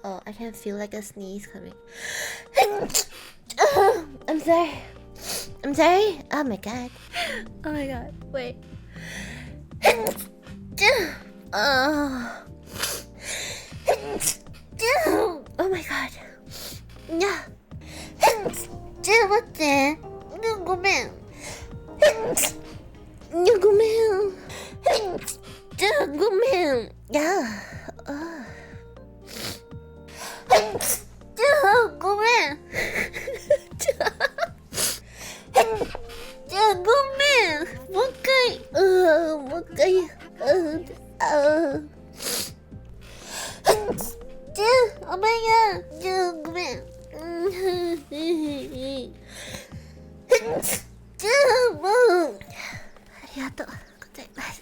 Oh, I can feel like a sneeze coming. I'm sorry. I'm sorry. Oh my god. Oh my god. Wait. Oh. Oh my god. Yeah. 待って。ごめん。ごめん。ごめん。いや。ごめん。ごめん。もう一回。もう一回。お前が。ごめん。もう。ありがとうございます。